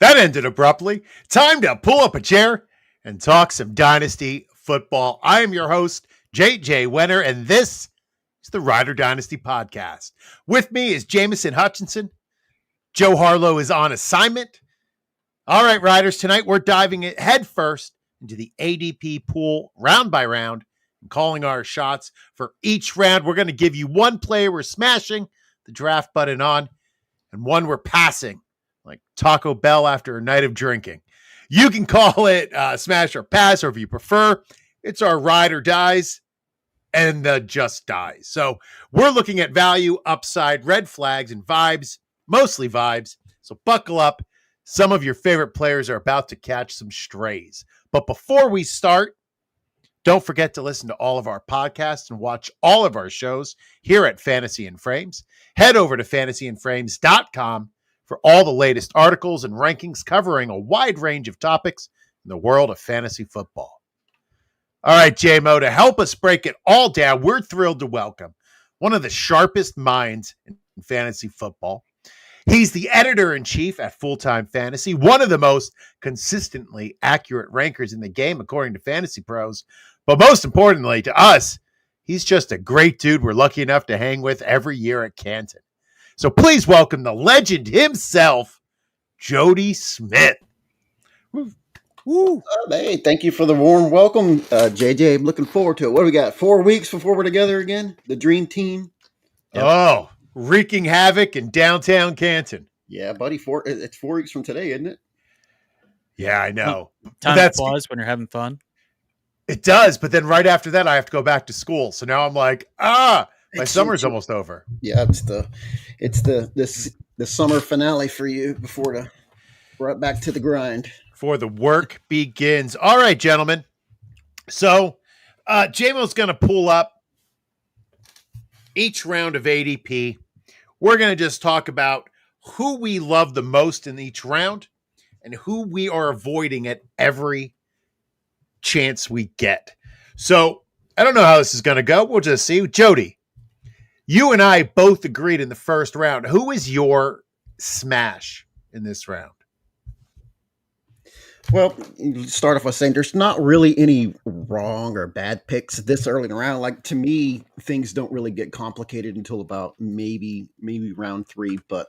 That ended abruptly. Time to pull up a chair and talk some Dynasty football. I am your host, JJ Wenner, and this is the Rider Dynasty podcast. With me is Jamison Hutchinson. Joe Harlow is on assignment. All right, Riders, tonight we're diving head first into the ADP pool round by round and calling our shots for each round. We're going to give you one player we're smashing the draft button on and one we're passing, like Taco Bell after a night of drinking. You can call it smash or pass, or if you prefer, it's our ride or dies and the just dies. So we're looking at value, upside, red flags, and vibes, mostly vibes. So buckle up. Some of your favorite players are about to catch some strays. But before we start, don't forget to listen to all of our podcasts and watch all of our shows here at Fantasy and Frames. Head over to fantasyandframes.com for all the latest articles and rankings covering a wide range of topics in the world of fantasy football. All right, JMO, to help us break it all down, we're thrilled to welcome one of the sharpest minds in fantasy football. He's the editor-in-chief at Full-Time Fantasy, one of the most consistently accurate rankers in the game, according to Fantasy Pros. But most importantly to us, he's just a great dude we're lucky enough to hang with every year at Canton. So please welcome the legend himself, Jody Smith. Woo. Hey, thank you for the warm welcome, JJ. I'm looking forward to it. What do we got? 4 weeks before we're together again? The dream team? Yep. Oh, wreaking havoc in downtown Canton. Yeah, buddy. It's 4 weeks from today, isn't it? Yeah, I know. Time flies when you're having fun. It does, but then right after that, I have to go back to school. So now I'm like, my summer's almost over. Yeah, it's the summer finale for you before right back to the grind. Before the work begins. All right, gentlemen. So JMO's going to pull up each round of ADP. We're going to just talk about who we love the most in each round and who we are avoiding at every chance we get. So I don't know how this is going to go. We'll just see. Jody, you and I both agreed in the first round. Who is your smash in this round? Well, you start off by saying there's not really any wrong or bad picks this early in the round. Like, to me, things don't really get complicated until about maybe round 3. But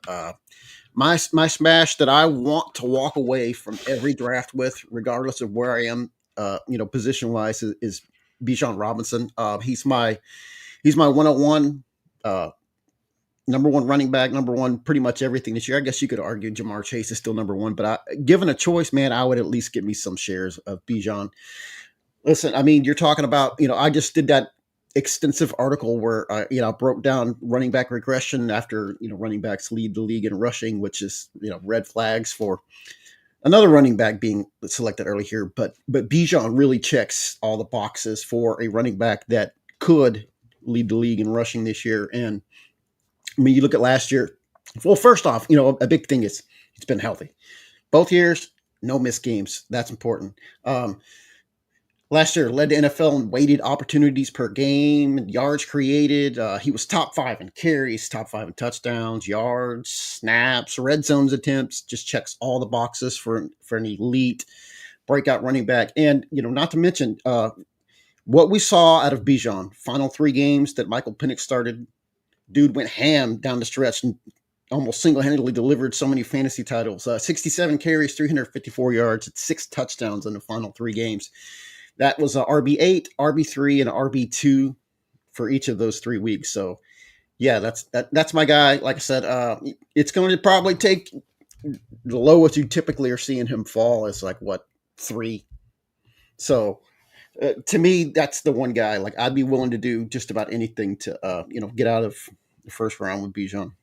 my smash that I want to walk away from every draft with, regardless of where I am, position wise, is Bijan Robinson. He's my 101. Number one running back, number one, pretty much everything this year. I guess you could argue Jamar Chase is still number one, but given a choice, man, I would at least get me some shares of Bijan. Listen, I mean, you're talking about, I just did that extensive article where, I broke down running back regression after, running backs lead the league in rushing, which is, red flags for another running back being selected early here. But Bijan really checks all the boxes for a running back that could lead the league in rushing this year. And I mean, you look at last year. Well, first off, a big thing is he's been healthy. Both years, no missed games. That's important. Last year, led the NFL in weighted opportunities per game, yards created. He was top 5 in carries, top 5 in touchdowns, yards, snaps, red zones attempts. Just checks all the boxes for an elite breakout running back. And, not to mention what we saw out of Bijan, final 3 games that Michael Penix started. Dude went ham down the stretch and almost single-handedly delivered so many fantasy titles. 67 carries, 354 yards, 6 touchdowns in the final 3 games. That was a RB8, RB3, and RB2 for each of those 3 weeks. So, yeah, that's my guy. Like I said, it's going to probably take the lowest you typically are seeing him fall is 3. So, to me, that's the one guy. Like, I'd be willing to do just about anything to, get out of the first round with Bijan.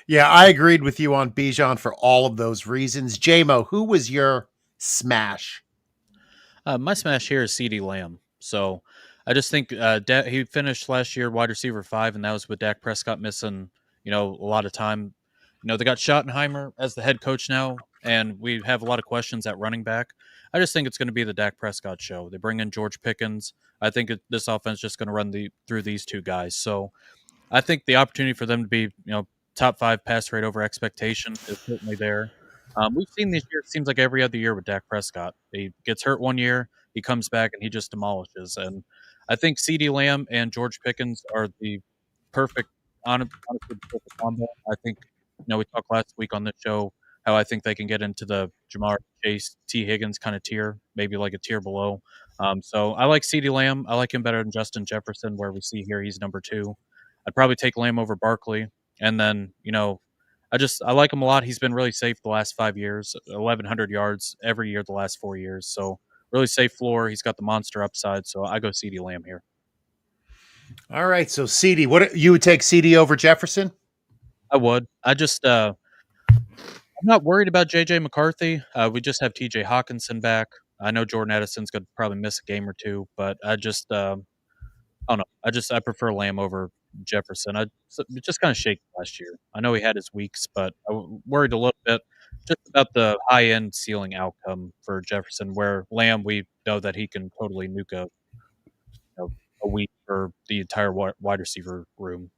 Yeah, I agreed with you on Bijan for all of those reasons. JMO, who was your smash? My smash here is CeeDee Lamb. So I just think he finished last year wide receiver 5, and that was with Dak Prescott missing, a lot of time. They got Schottenheimer as the head coach now, and we have a lot of questions at running back. I just think it's going to be the Dak Prescott show. They bring in George Pickens. I think this offense is just going to run through these 2 guys. So I think the opportunity for them to be, top 5 pass rate over expectation is certainly there. We've seen this year, it seems like every other year with Dak Prescott. He gets hurt one year, he comes back, and he just demolishes. And I think CeeDee Lamb and George Pickens are the perfect, honestly, the perfect combo. I think, we talked last week on this show how I think they can get into the Jamar Chase, T. Higgins kind of tier, maybe like a tier below. So I like CeeDee Lamb. I like him better than Justin Jefferson, where we see here he's number 2. I'd probably take Lamb over Barkley. And then, I like him a lot. He's been really safe the last 5 years, 1,100 yards every year the last 4 years. So really safe floor. He's got the monster upside. So I go CeeDee Lamb here. All right. So CD, what you would take CD over Jefferson? I would. I'm not worried about JJ McCarthy. We just have TJ Hawkinson back. I know Jordan Edison's going to probably miss a game or two, but I don't know. I prefer Lamb over Jefferson. Just kind of shaky last year. I know he had his weeks, but I worried a little bit just about the high end ceiling outcome for Jefferson. Where Lamb, we know that he can totally nuke a week for the entire wide receiver room.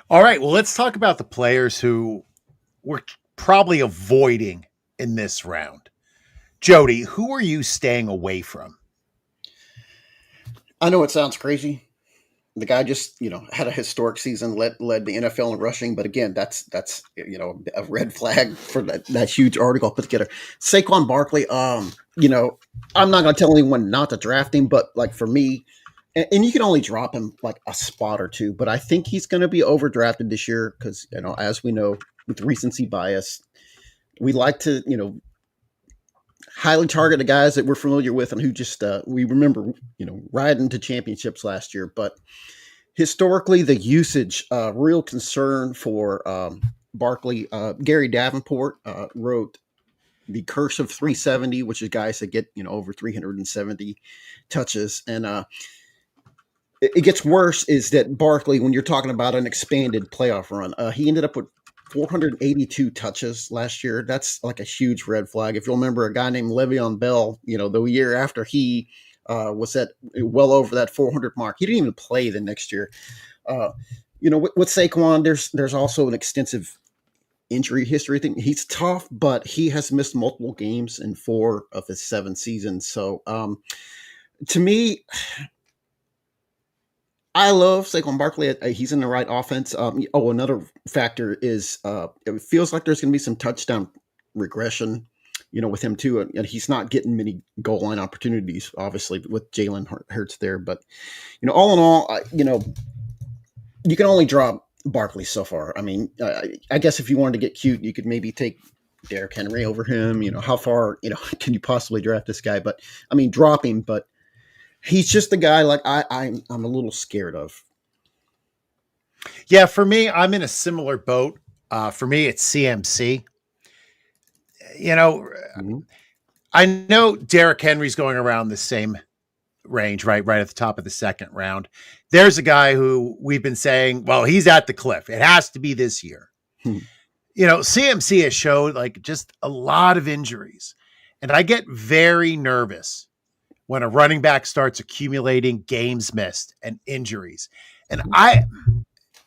All right. Well, let's talk about the players who we're probably avoiding in this round. Jody, who are you staying away from? I know it sounds crazy. The guy just, had a historic season, led the NFL in rushing. But again, that's a red flag for that huge article I put together. Saquon Barkley, I'm not going to tell anyone not to draft him, but like for me, and you can only drop him like a spot or two, but I think he's going to be overdrafted this year because, as we know, with recency bias, we like to, highly target the guys that we're familiar with and who just we remember, riding to championships last year. But historically, the usage, real concern for Barkley. Gary Davenport wrote The Curse of 370, which is guys that get over 370 touches, and it gets worse. Is that Barkley, when you're talking about an expanded playoff run, he ended up with 482 touches last year. That's like a huge red flag. If you'll remember a guy named Le'Veon Bell, the year after he was at well over that 400 mark, he didn't even play the next year. With Saquon, there's also an extensive injury history thing. He's tough, but he has missed multiple games in 4 of his 7 seasons. So to me, I love Saquon Barkley. He's in the right offense. Another factor is it feels like there's going to be some touchdown regression, with him too. And he's not getting many goal line opportunities, obviously, with Jalen Hurts there. But, all in all, you can only drop Barkley so far. I mean, I guess if you wanted to get cute, you could maybe take Derrick Henry over him. How far, can you possibly draft this guy? But, I mean, drop him, but he's just a guy like I'm a little scared of. Yeah, for me, I'm in a similar boat. For me, it's CMC. I know Derrick Henry's going around the same range, right at the top of the second round. There's a guy who we've been saying, well, he's at the cliff. It has to be this year. CMC has showed like just a lot of injuries, and I get very nervous when a running back starts accumulating games missed and injuries. And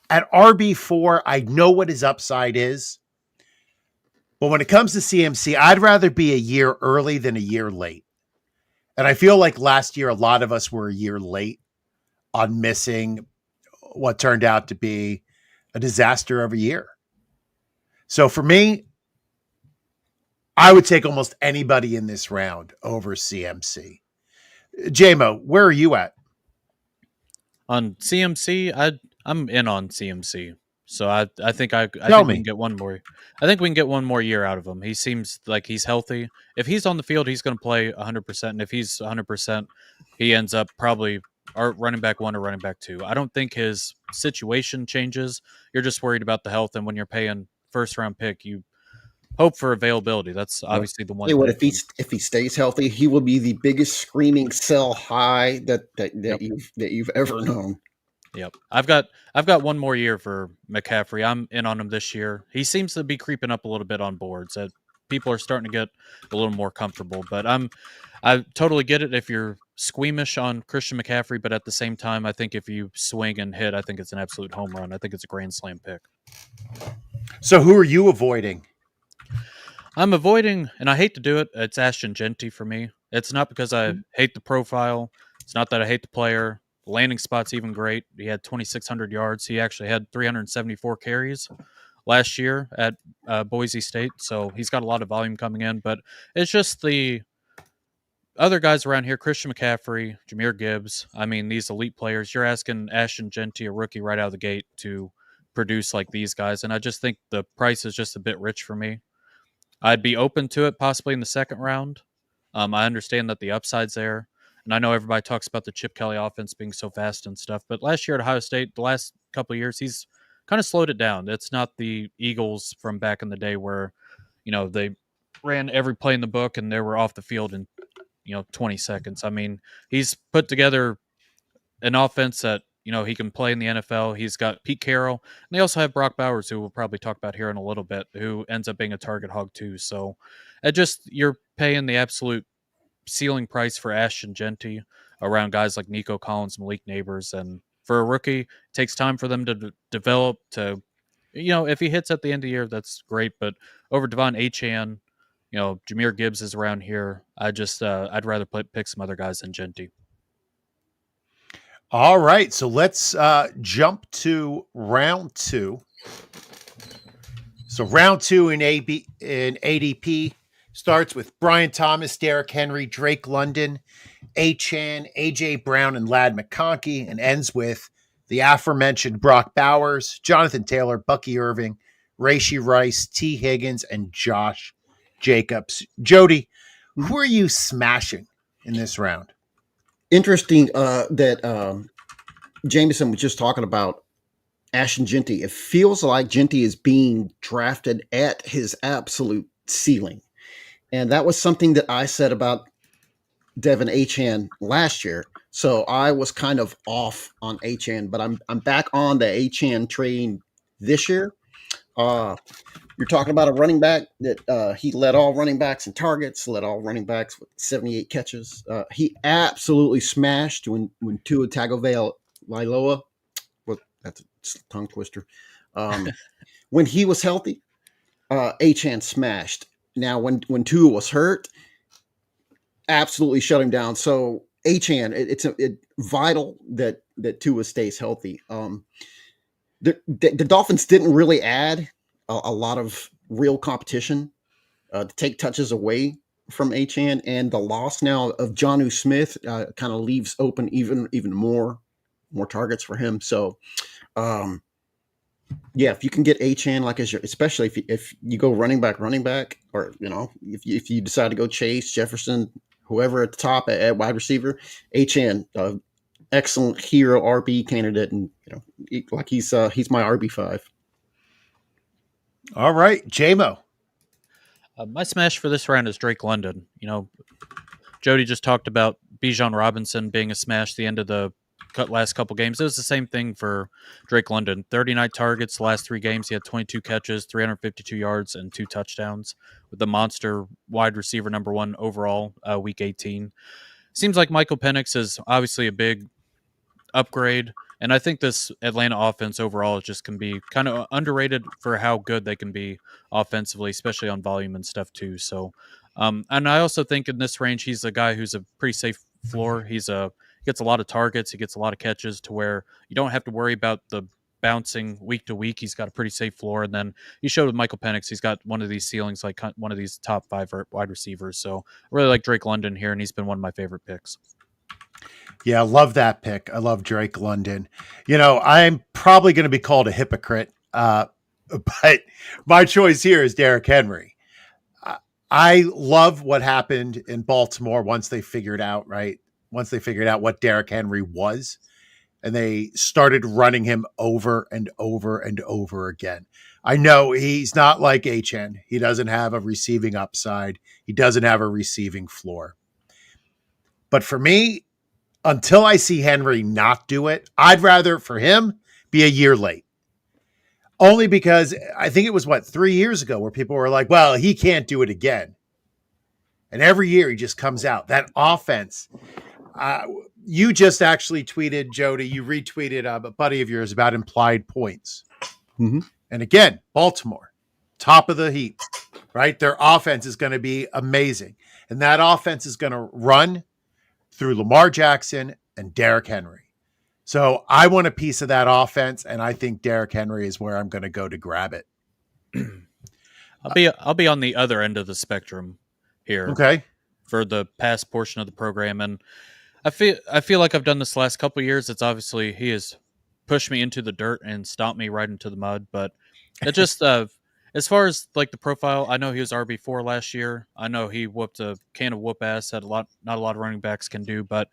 at RB4, I know what his upside is. But when it comes to CMC, I'd rather be a year early than a year late. And I feel like last year, a lot of us were a year late on missing what turned out to be a disaster of a year. So for me, I would take almost anybody in this round over CMC. JMO, where are you at? On CMC, I'm in on CMC. So I think we can get one more. I think we can get one more year out of him. He seems like he's healthy. If he's on the field, he's going to play 100%. And if he's 100%, he ends up probably our running back 1 or running back 2. I don't think his situation changes. You're just worried about the health. And when you're paying first round pick, you hope for availability. That's obviously the one. Hey, if he stays healthy, he will be the biggest screaming sell high that you've ever known. Yep. I've got one more year for McCaffrey. I'm in on him this year. He seems to be creeping up a little bit on boards. People are starting to get a little more comfortable, but I totally get it if you're squeamish on Christian McCaffrey, but at the same time, I think if you swing and hit, I think it's an absolute home run. I think it's a grand slam pick. So who are you avoiding? I'm avoiding, and I hate to do it, it's Ashton Genty for me. It's not because I hate the profile. It's not that I hate the player. The landing spot's even great. He had 2,600 yards. He actually had 374 carries last year at Boise State. So he's got a lot of volume coming in. But it's just the other guys around here, Christian McCaffrey, Jahmyr Gibbs. I mean, these elite players. You're asking Ashton Genty, a rookie right out of the gate, to produce like these guys. And I just think the price is just a bit rich for me. I'd be open to it possibly in the second round. I understand that the upside's there. And I know everybody talks about the Chip Kelly offense being so fast and stuff. But last year at Ohio State, the last couple of years, he's kind of slowed it down. It's not the Eagles from back in the day where, they ran every play in the book and they were off the field in, 20 seconds. I mean, he's put together an offense that, he can play in the NFL. He's got Pete Carroll. And they also have Brock Bowers, who we'll probably talk about here in a little bit, who ends up being a target hog too. So you're paying the absolute ceiling price for Ashton Genty around guys like Nico Collins, Malik Neighbors. And for a rookie, it takes time for them to develop to, if he hits at the end of the year, that's great. But over Devon Achane, Jahmyr Gibbs is around here. I'd rather pick some other guys than Genty. All right, so let's jump to round 2. So round 2 in ADP starts with Brian Thomas, Derrick Henry, Drake London, Achane, AJ Brown, and Ladd McConkey, and ends with the aforementioned Brock Bowers, Jonathan Taylor, Bucky Irving, Rashee Rice, T. Higgins, and Josh Jacobs. Jody, who are you smashing in this round? Interesting that Jameson was just talking about Ashton Genty. It feels like Genty is being drafted at his absolute ceiling. And that was something that I said about Devon Achane last year. So I was kind of off on Achane, but I'm back on the Achane train this year. You're talking about a running back that he led all running backs in targets, led all running backs with 78 catches. He absolutely smashed when Tua Tagovailoa, well, that's a tongue twister. When he was healthy, Achane smashed. Now, when Tua was hurt, absolutely shut him down. So Achane, it's vital that Tua stays healthy. The Dolphins didn't really add a lot of real competition to take touches away from Achane, and the loss now of Jonnu Smith kind of leaves open even more targets for him. So, yeah, if you can get Achane especially if you go running back, or if you decide to go Chase, Jefferson, whoever at the top at wide receiver, Achane, excellent hero RB candidate, and he's my RB5. All right, JMO. My smash for this round is Drake London. Jody just talked about Bijan Robinson being a smash at the end of the last couple games. It was the same thing for Drake London. 39 targets the last 3 games. He had 22 catches, 352 yards, and 2 touchdowns with the monster wide receiver number 1 overall week 18. Seems like Michael Penix is obviously a big upgrade. And I think this Atlanta offense overall just can be kind of underrated for how good they can be offensively, especially on volume and stuff too. So, and I also think in this range, he's a guy who's a pretty safe floor. He gets a lot of targets. He gets a lot of catches to where you don't have to worry about the bouncing week to week. He's got a pretty safe floor. And then he showed with Michael Penix, he's got one of these ceilings, like one of these top 5 wide receivers. So I really like Drake London here, and he's been one of my favorite picks. Yeah, I love that pick. I love Drake London. I'm probably going to be called a hypocrite, but my choice here is Derrick Henry. I love what happened in Baltimore once they figured out what Derrick Henry was, and they started running him over and over and over again. I know he's not like Achane. He doesn't have a receiving upside. He doesn't have a receiving floor. But for me, until I see Henry not do it, I'd rather for him be a year late. Only because I think it was 3 years ago where people were like, well, he can't do it again. And every year he just comes out. That offense. You just actually tweeted, Jody, you retweeted a buddy of yours about implied points. Mm-hmm. And again, Baltimore, top of the heap, right? Their offense is going to be amazing. And that offense is going to run through Lamar Jackson and Derrick Henry. So I want a piece of that offense, and I think Derrick Henry is where I'm going to go to grab it. I'll be on the other end of the spectrum here. Okay. For the past portion of the program, and I feel like I've done this the last couple of years. It's obviously he has pushed me into the dirt and stomped me right into the mud, but it just as far as like the profile, I know he was RB4 last year. I know he whooped a can of whoop ass that not a lot of running backs can do, but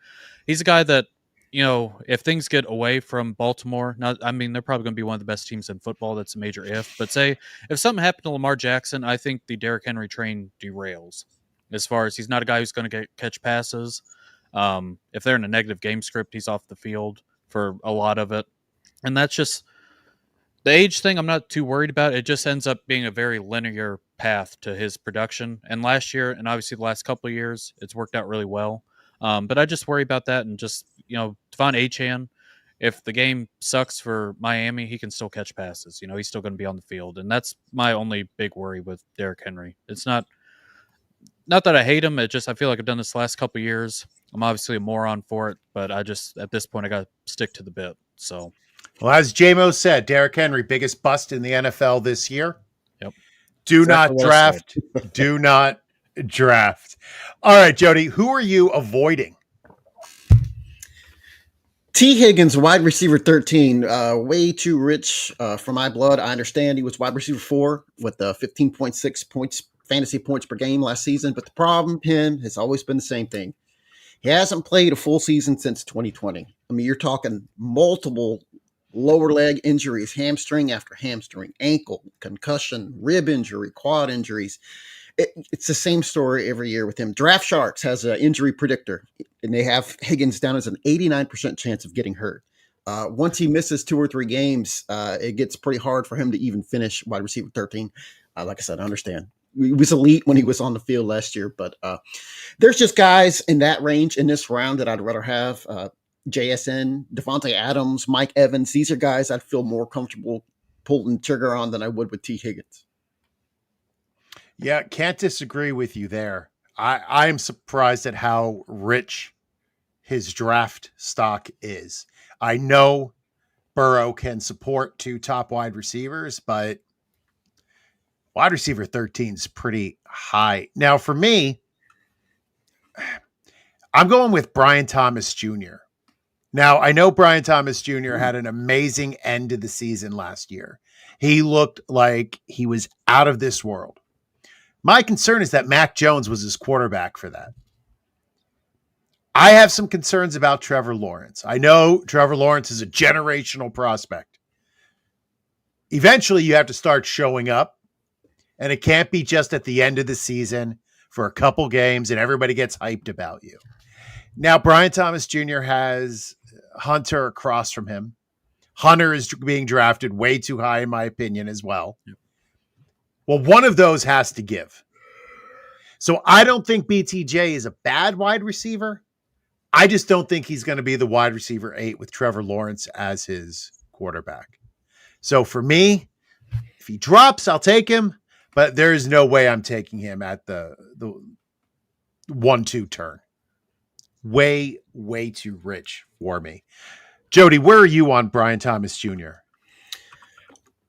he's a guy that, you know, if things get away from Baltimore, they're probably going to be one of the best teams in football. That's a major if. But say if something happened to Lamar Jackson, I think the Derrick Henry train derails. As far as he's not a guy who's going to catch passes. If they're in a negative game script, he's off the field for a lot of it. And that's just the age thing I'm not too worried about. It just ends up being a very linear path to his production. And last year, and obviously the last couple of years, it's worked out really well. But I just worry about that. And just, you know, Devon Achane, if the game sucks for Miami, he can still catch passes. You know, he's still going to be on the field. And that's my only big worry with Derrick Henry. It's not that I hate him. It just, I feel like I've done this the last couple of years. I'm obviously a moron for it, but I just, at this point, I got to stick to the bit. So, well, as JMO said, Derrick Henry, biggest bust in the NFL this year. Yep. Do not draft. Do not draft. All right, Jody, who are you avoiding? T. Higgins, wide receiver 13, way too rich for my blood. I understand he was wide receiver 4 with 15.6 points, fantasy points per game last season. But the problem, him, has always been the same thing. He hasn't played a full season since 2020. I mean, you're talking multiple lower leg injuries, hamstring after hamstring, ankle, concussion, rib injury, quad injuries. It's the same story every year with him. Draft Sharks has an injury predictor, and they have Higgins down as an 89% chance of getting hurt. Once he misses 2 or 3 games, it gets pretty hard for him to even finish wide receiver 13. Like I said, I understand. He was elite when he was on the field last year, but there's just guys in that range in this round that I'd rather have. JSN, Devontae Adams, Mike Evans. These are guys I'd feel more comfortable pulling the trigger on than I would with T. Higgins. Yeah, can't disagree with you there. I'm surprised at how rich his draft stock is. I know Burrow can support 2 top wide receivers, but wide receiver 13 is pretty high. Now, for me, I'm going with Brian Thomas Jr. Now, I know Brian Thomas Jr. had an amazing end of the season last year. He looked like he was out of this world. My concern is that Mac Jones was his quarterback for that. I have some concerns about Trevor Lawrence. I know Trevor Lawrence is a generational prospect. Eventually, you have to start showing up, and it can't be just at the end of the season for a couple games and everybody gets hyped about you. Now, Brian Thomas Jr. has Hunter across from him. Hunter is being drafted way too high, in my opinion, as well. Well, one of those has to give. So I don't think BTJ is a bad wide receiver. I just don't think he's going to be the wide receiver 8 with Trevor Lawrence as his quarterback. So for me, if he drops, I'll take him, but there is no way I'm taking him at the 1-2 turn. Way too rich for me. Jody, where are you on Brian Thomas Jr.?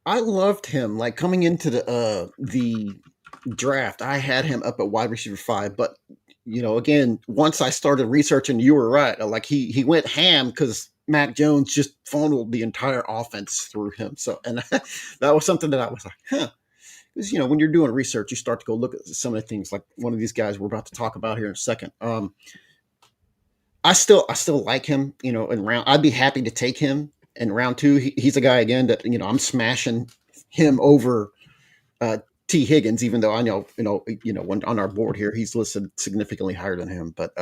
I loved him. Like coming into the draft, I had him up at wide receiver 5. But you know, again, once I started researching, you were right. Like he went ham because Mac Jones just funneled the entire offense through him. So, and that was something that I was like, huh. Because you know, when you're doing research, you start to go look at some of the things. Like one of these guys we're about to talk about here in a second. I still like him. You know, in round, I'd be happy to take him. In round 2, he's a guy again that, you know, I'm smashing him over T. Higgins, even though I know, when on our board here, he's listed significantly higher than him. But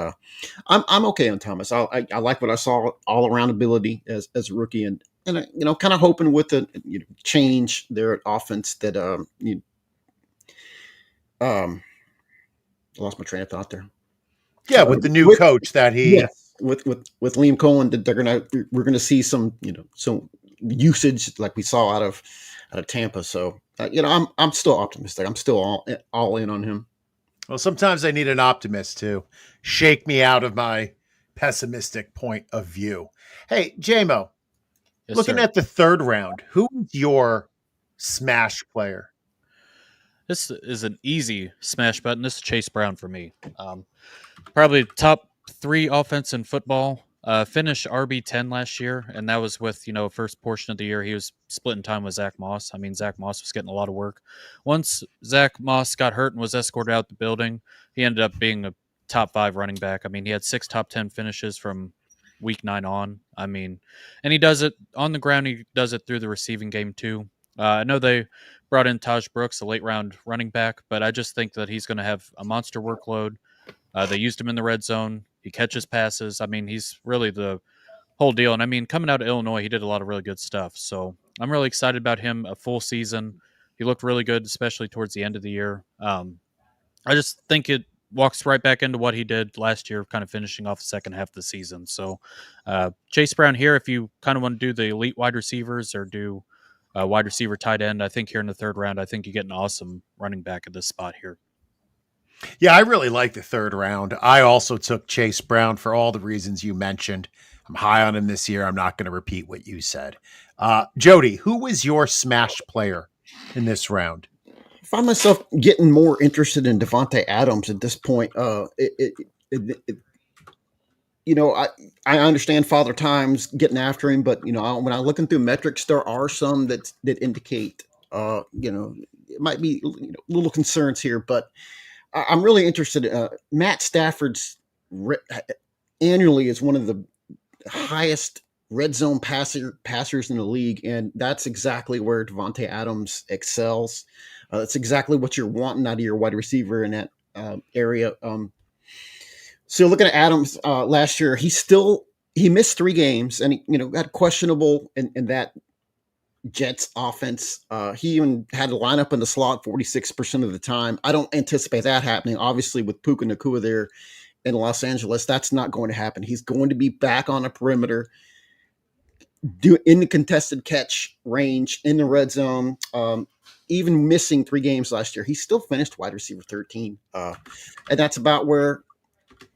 I'm okay on Thomas. I like what I saw all around ability as a rookie, and you know, kind of hoping with the change their offense that lost my train of thought there. Yeah, with the new coach that he. Yes. With Liam Cohen, that we're gonna see some some usage like we saw out of Tampa. So I'm still optimistic. I'm still all in on him. Well, sometimes I need an optimist to shake me out of my pessimistic point of view. Hey, JMO, Yes, looking sir. at the third round, who is your smash player? This is an easy smash button. This is Chase Brown for me. Probably top 3 offense in football. Finished RB10 last year, and that was with, first portion of the year he was splitting time with Zach Moss. I mean, Zach Moss was getting a lot of work. Once Zach Moss got hurt and was escorted out the building, he ended up being a top 5 running back. I mean, he had 6 top 10 finishes from week 9 on. I mean, and he does it on the ground. He does it through the receiving game too. I know they brought in Taj Brooks, a late round running back, but I just think that he's going to have a monster workload. They used him in the red zone. He catches passes. I mean, he's really the whole deal. And I mean, coming out of Illinois, he did a lot of really good stuff. So I'm really excited about him. A full season. He looked really good, especially towards the end of the year. I just think it walks right back into what he did last year, kind of finishing off the second half of the season. So Chase Brown here, if you kind of want to do the elite wide receivers or do wide receiver tight end, I think here in the third round, I think you get an awesome running back at this spot here. Yeah, I really like the third round. I also took Chase Brown for all the reasons you mentioned. I'm high on him this year. I'm not going to repeat what you said. Jody, who was your smash player in this round? I find myself getting more interested in Devontae Adams at this point. I understand Father Time's getting after him, but when I'm looking through metrics, there are some that indicate, it might be little concerns here, but I'm really interested. Matt Stafford's annually is one of the highest red zone passers in the league, and that's exactly where Devontae Adams excels. That's exactly what you're wanting out of your wide receiver in that area. So looking at Adams last year, he missed 3 games, and he got questionable in that Jets offense. He even had to line up in the slot 46% of the time. I don't anticipate that happening. Obviously, with Puka Nacua there in Los Angeles, that's not going to happen. He's going to be back on the perimeter, in the contested catch range, in the red zone. Even missing 3 games last year, he still finished wide receiver 13, and that's about where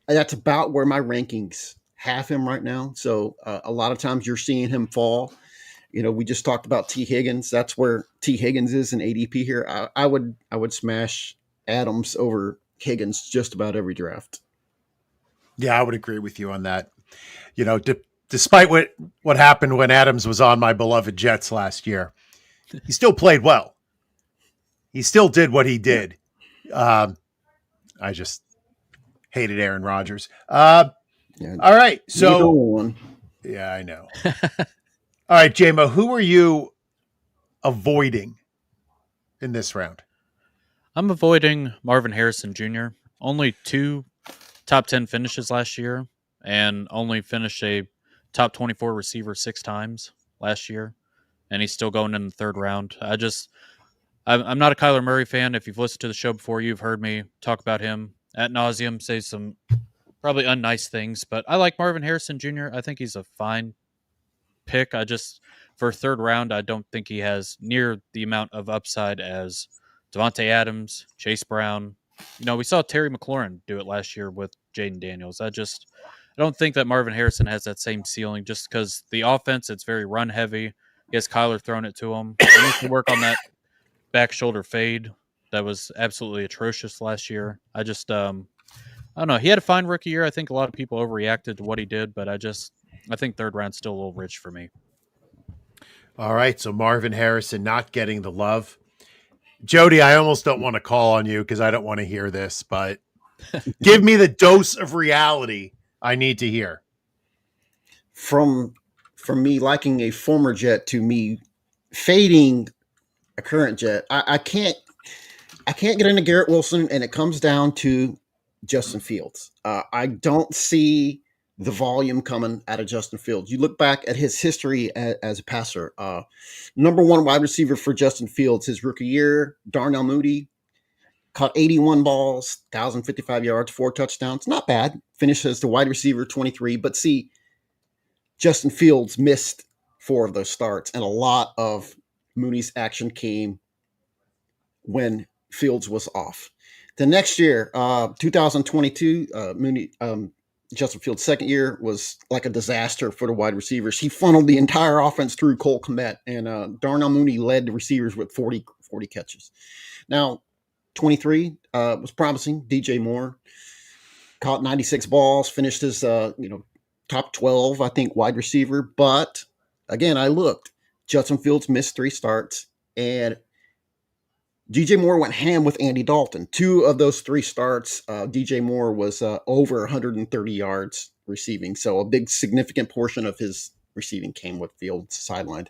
my rankings have him right now. So a lot of times you're seeing him fall. We just talked about T. Higgins. That's where T. Higgins is in ADP here. I would smash Adams over Higgins just about every draft. Yeah, I would agree with you on that. Despite what happened when Adams was on my beloved Jets last year, he still played well. He still did what he did. I just hated Aaron Rodgers. All right. So, yeah, I know. All right, JMO, who are you avoiding in this round? I'm avoiding Marvin Harrison Jr. Only 2 top 10 finishes last year and only finished a top 24 receiver 6 times last year. And he's still going in the third round. I'm not a Kyler Murray fan. If you've listened to the show before, you've heard me talk about him ad nauseum, say some probably unnice things, but I like Marvin Harrison Jr. I think he's a fine pick. For third round, I don't think he has near the amount of upside as Devontae Adams, Chase Brown. We saw Terry McLaurin do it last year with Jaden Daniels. I don't think that Marvin Harrison has that same ceiling just because the offense, it's very run heavy. He has Kyler throwing it to him. He needs to work on that back shoulder fade that was absolutely atrocious last year. I don't know. He had a fine rookie year. I think a lot of people overreacted to what he did, but I think third round's still a little rich for me. All right, so Marvin Harrison not getting the love. Jody, I almost don't want to call on you because I don't want to hear this, but give me the dose of reality I need to hear. From me liking a former Jet to me fading a current Jet, I can't get into Garrett Wilson, and it comes down to Justin Fields. I don't see the volume coming out of Justin Fields. You look back at his history as a passer. Number 1 wide receiver for Justin Fields, his rookie year, Darnell Mooney, caught 81 balls, 1,055 yards, 4 touchdowns. Not bad. Finished as the wide receiver 23. But see, Justin Fields missed 4 of those starts, and a lot of Mooney's action came when Fields was off. The next year, 2022, Justin Fields' second year was like a disaster for the wide receivers. He funneled the entire offense through Cole Kmet, and Darnell Mooney led the receivers with 40 catches. Now, 23 was promising. DJ Moore caught 96 balls, finished his top 12, I think, wide receiver. But again, I looked. Justin Fields missed 3 starts, and DJ Moore went ham with Andy Dalton. 2 of those 3 starts, DJ Moore was over 130 yards receiving. So a big significant portion of his receiving came with Fields sidelined.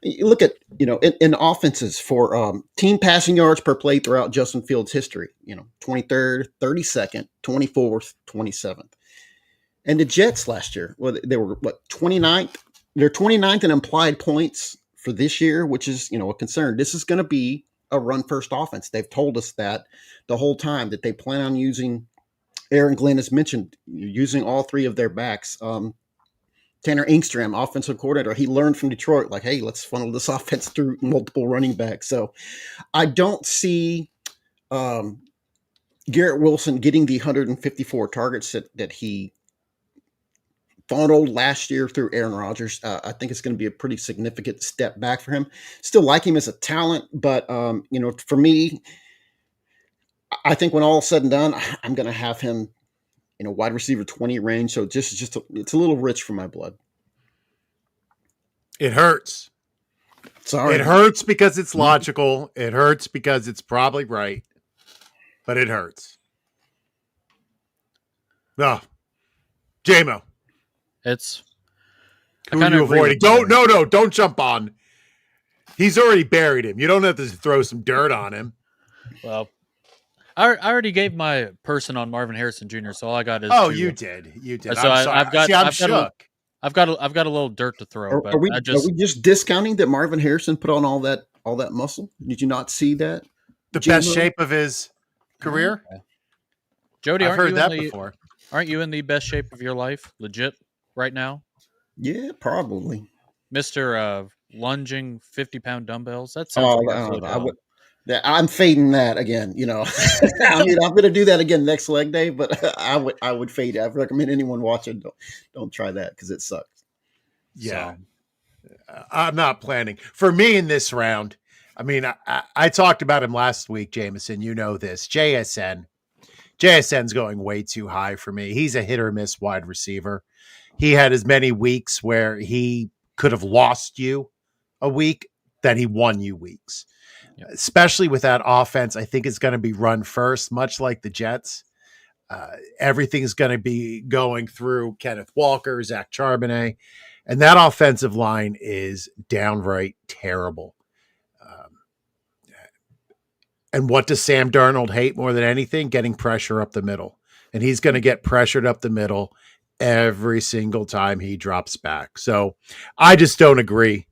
You look at, in offenses for team passing yards per play throughout Justin Fields' history, 23rd, 32nd, 24th, 27th. And the Jets last year, well, they were 29th? They're 29th in implied points for this year, which is, a concern. This is going to be a run-first offense. They've told us that the whole time, that they plan on using, Aaron Glenn has mentioned, using all 3 of their backs. Tanner Engstrom, offensive coordinator, he learned from Detroit, like, hey, let's funnel this offense through multiple running backs. So I don't see Garrett Wilson getting the 154 targets that he funneled last year through Aaron Rodgers. I think it's going to be a pretty significant step back for him. Still like him as a talent, but for me, I think when all is said and done, I'm going to have him in a wide receiver 20 range. So it's a little rich for my blood. It hurts. Sorry. It hurts because it's logical. It hurts because it's probably right, but it hurts. No, JMO. It's who are you avoiding? Don't jump on. He's already buried him. You don't have to throw some dirt on him. Well, I already gave my person on Marvin Harrison Jr. So all I got is you did. So I'm shook. I've got a little dirt to throw. Are we just discounting that Marvin Harrison put on all that muscle? Did you not see that? The best shape of his career. Okay. Jody, I've heard that before. Aren't you in the best shape of your life, legit, right now? Yeah, probably. Mr. Lunging 50-pound dumbbells. That sounds I'm fading that again. I mean, I'm going to do that again next leg day, but I would fade it. I recommend anyone watching don't try that because it sucks. Yeah, so. I'm not planning for me in this round. I mean, I talked about him last week, Jameson. You know this. JSN's going way too high for me. He's a hit or miss wide receiver. He had as many weeks where he could have lost you a week that he won you weeks. Yep. Especially with that offense, I think it's going to be run first, much like the Jets. Everything's going to be going through Kenneth Walker, Zach Charbonnet, and that offensive line is downright terrible. And what does Sam Darnold hate more than anything? Getting pressure up the middle. And he's going to get pressured up the middle every single time he drops back. So I just don't agree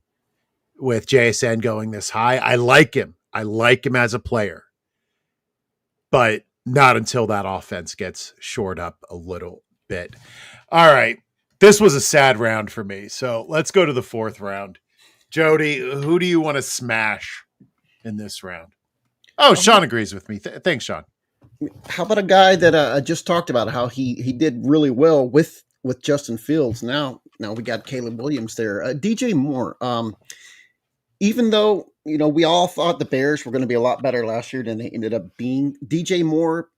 with JSN going this high. I like him. I like him as a player. But not until that offense gets shored up a little bit. All right. This was a sad round for me. So let's go to the 4th round. Jody, who do you want to smash in this round? Oh, Sean agrees with me. Thanks, Sean. How about a guy that I just talked about, how he did really well with Justin Fields. Now we got Caleb Williams there. DJ Moore. Even though, we all thought the Bears were going to be a lot better last year than they ended up being, DJ Moore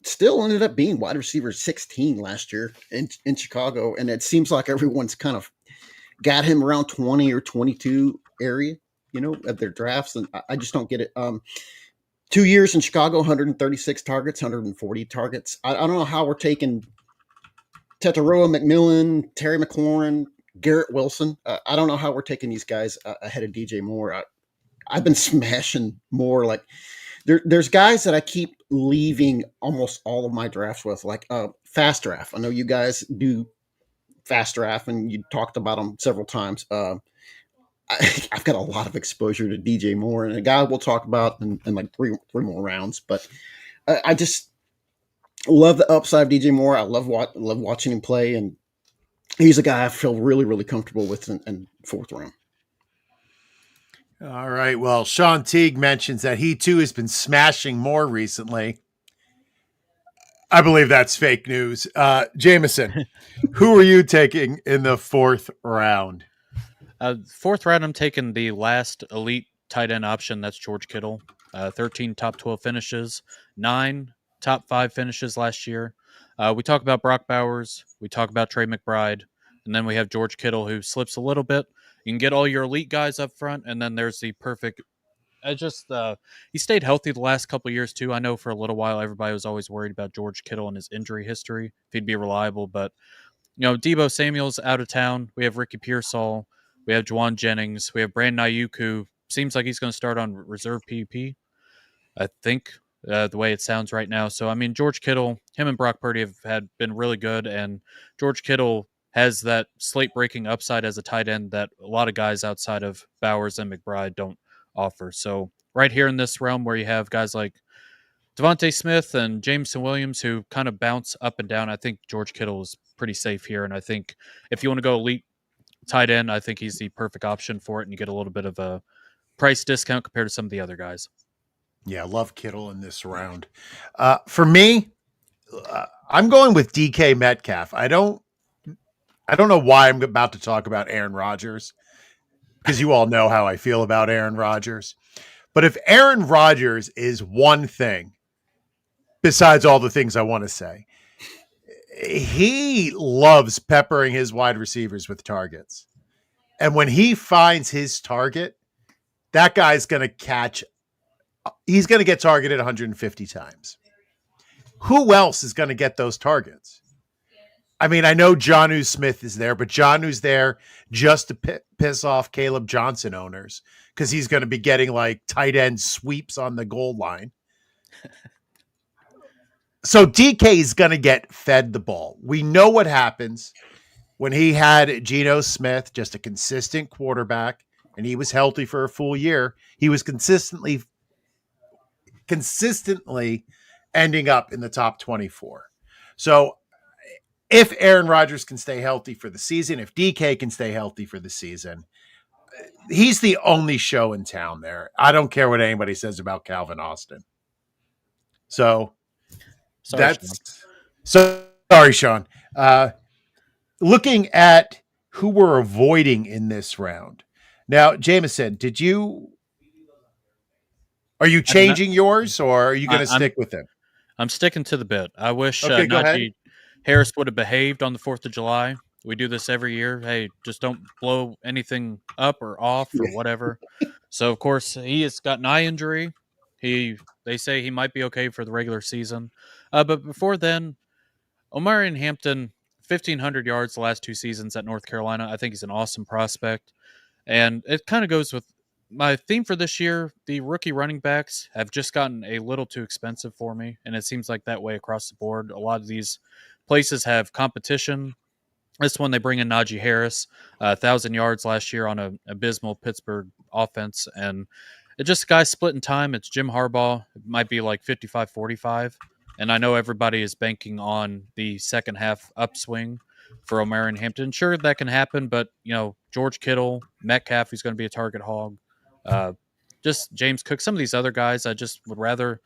still ended up being wide receiver 16 last year in Chicago. And it seems like everyone's kind of got him around 20 or 22 area, at their drafts. And I just don't get it. 2 years in Chicago, 136 targets, 140 targets. I don't know how we're taking Tetaroa McMillan, Terry McLaurin, Garrett Wilson. I don't know how we're taking these guys ahead of DJ Moore. I've been smashing Moore. Like there's guys that I keep leaving almost all of my drafts with, like Fast Draft. I know you guys do Fast Draft, and you talked about them several times. I've got a lot of exposure to DJ Moore, and a guy we'll talk about in like three more rounds. But I just love the upside of DJ Moore. I love watching him play, and he's a guy I feel really, really comfortable with in 4th round. All right. Well, Sean Teague mentions that he too has been smashing more recently. I believe that's fake news. Jameson, who are you taking in the fourth round? Fourth round, I'm taking the last elite tight end option. That's George Kittle. 13 top 12 finishes, 9 top 5 finishes last year. We talk about Brock Bowers. We talk about Trey McBride. And then we have George Kittle, who slips a little bit. You can get all your elite guys up front, and then there's the perfect. He stayed healthy the last couple of years too. I know for a little while everybody was always worried about George Kittle and his injury history, if he'd be reliable. But Debo Samuel's out of town. We have Ricky Pearsall. We have Juwan Jennings. We have Brandon Ayuk, who seems like he's going to start on reserve PUP. I think the way it sounds right now. So I mean, George Kittle, him and Brock Purdy have been really good, and George Kittle has that slate breaking upside as a tight end that a lot of guys outside of Bowers and McBride don't offer. So right here in this realm where you have guys like Devontae Smith and Jameson Williams who kind of bounce up and down, I think George Kittle is pretty safe here. And I think if you want to go elite tight end, I think he's the perfect option for it, and you get a little bit of a price discount compared to some of the other guys. Yeah, love Kittle in this round. For me, I'm going with DK Metcalf. I don't know why I'm about to talk about Aaron Rodgers, because you all know how I feel about Aaron Rodgers. But if Aaron Rodgers is one thing, besides all the things I want to say, he loves peppering his wide receivers with targets. And when he finds his target, that guy's going to he's going to get targeted 150 times. Who else is going to get those targets? I mean, I know Jonnu Smith is there, but Jonnu's there just to piss off Caleb Johnson owners because he's going to be getting like tight end sweeps on the goal line. So DK is going to get fed the ball. We know what happens when he had Geno Smith, just a consistent quarterback, and he was healthy for a full year. He was consistently ending up in the top 24. So if Aaron Rodgers can stay healthy for the season, if DK can stay healthy for the season, he's the only show in town there. I don't care what anybody says about Calvin Austin. So sorry, Sean. Looking at who we're avoiding in this round. Now, Jameson, are you changing yours, or are you going to stick with him? I'm sticking to the bit. I wish Najee Harris would have behaved on the 4th of July. We do this every year. Hey, just don't blow anything up or off or whatever. So, of course, he has got an eye injury. They say he might be okay for the regular season. But before then, Omarion Hampton, 1,500 yards the last 2 seasons at North Carolina. I think he's an awesome prospect. And it kind of goes with my theme for this year. The rookie running backs have just gotten a little too expensive for me, and it seems like that way across the board. A lot of these places have competition. This one, they bring in Najee Harris, 1,000 yards last year on an abysmal Pittsburgh offense, and it just guys split in time. It's Jim Harbaugh. It might be like 55-45, and I know everybody is banking on the second half upswing for Omarion Hampton. Sure, that can happen, but George Kittle, Metcalf, who's going to be a target hog, just James Cook, some of these other guys, I just would rather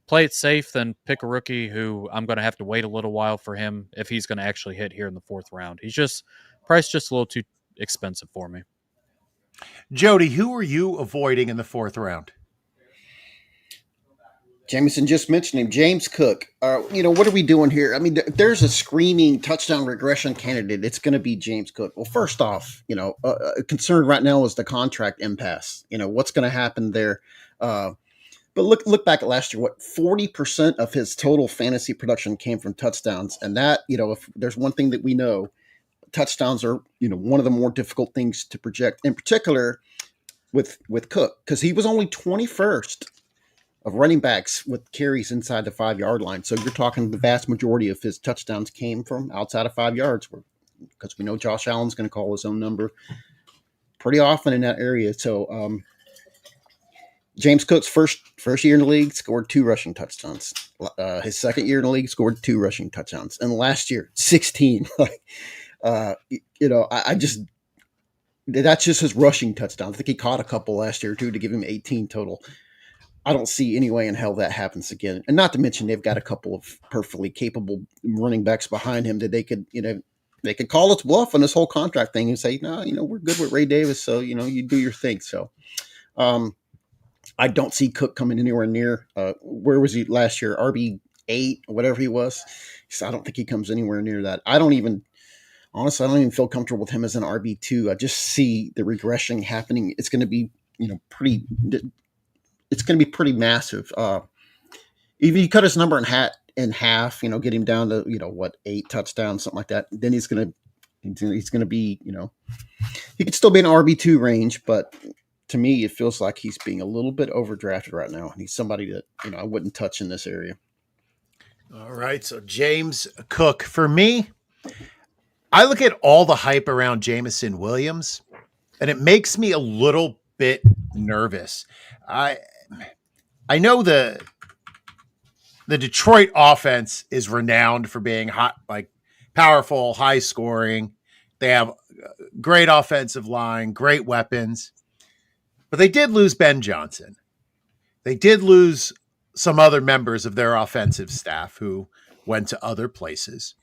play it safe than pick a rookie who I'm going to have to wait a little while for him if he's going to actually hit here in the 4th round. He's just priced just a little too expensive for me. Jody, who are you avoiding in the 4th round? Jameson just mentioned him, James Cook. What are we doing here? I mean, there's a screaming touchdown regression candidate. It's going to be James Cook. Well, first off, concern right now is the contract impasse. What's going to happen there? But look back at last year. 40% of his total fantasy production came from touchdowns, and that if there's one thing that we know, touchdowns are one of the more difficult things to project. In particular, with Cook, because he was only 21st. Of running backs with carries inside the 5-yard line. So you're talking the vast majority of his touchdowns came from outside of 5 yards, because we know Josh Allen's going to call his own number pretty often in that area. So James Cook's first year in the league scored 2 rushing touchdowns. His second year in the league scored 2 rushing touchdowns. And last year, 16. That's just his rushing touchdowns. I think he caught a couple last year too to give him 18 total. I don't see any way in hell that happens again. And not to mention they've got a couple of perfectly capable running backs behind him that they could call its bluff on this whole contract thing and say, no, we're good with Ray Davis. So, you do your thing. So, I don't see Cook coming anywhere near, where was he last year? RB8, whatever he was. So I don't think he comes anywhere near that. Honestly, I don't even feel comfortable with him as an RB2. I just see the regression happening. It's going to be, it's going to be pretty massive. Even you cut his number in half, get him down to, 8 touchdowns, something like that. Then he's going to be, he could still be in RB2 range, but to me, it feels like he's being a little bit overdrafted right now. And he's somebody that, I wouldn't touch in this area. All right. So James Cook, for me, I look at all the hype around Jameson Williams, and it makes me a little bit nervous. I know the Detroit offense is renowned for being hot, like powerful, high scoring. They have great offensive line, great weapons, but they did lose Ben Johnson. They did lose some other members of their offensive staff who went to other places.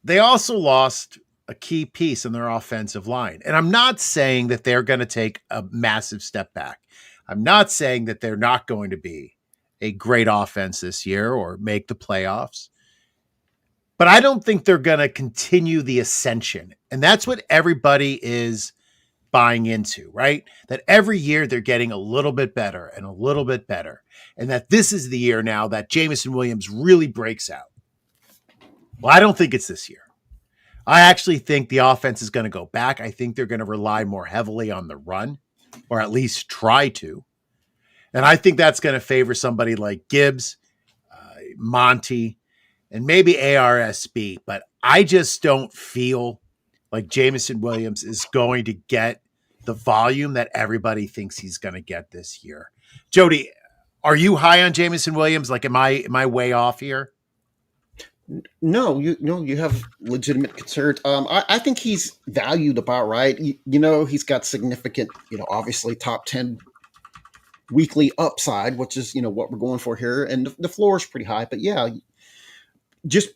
They also lost a key piece in their offensive line. And I'm not saying that they're going to take a massive step back. I'm not saying that they're not going to be a great offense this year or make the playoffs. But I don't think they're going to continue the ascension. And that's what everybody is buying into, right? That every year they're getting a little bit better and a little bit better. And that this is the year now that Jameson Williams really breaks out. Well, I don't think it's this year. I actually think the offense is going to go back. I think they're going to rely more heavily on the run, or at least try to. And I think that's going to favor somebody like Gibbs, Monty, and maybe ARSB. But I just don't feel like Jameson Williams is going to get the volume that everybody thinks he's going to get this year. Jody, are you high on Jameson Williams? Like, am I way off here? No, you have legitimate concerns. I think he's valued about right. He's got significant, obviously top 10 weekly upside, which is, what we're going for here. And the floor is pretty high, but yeah, just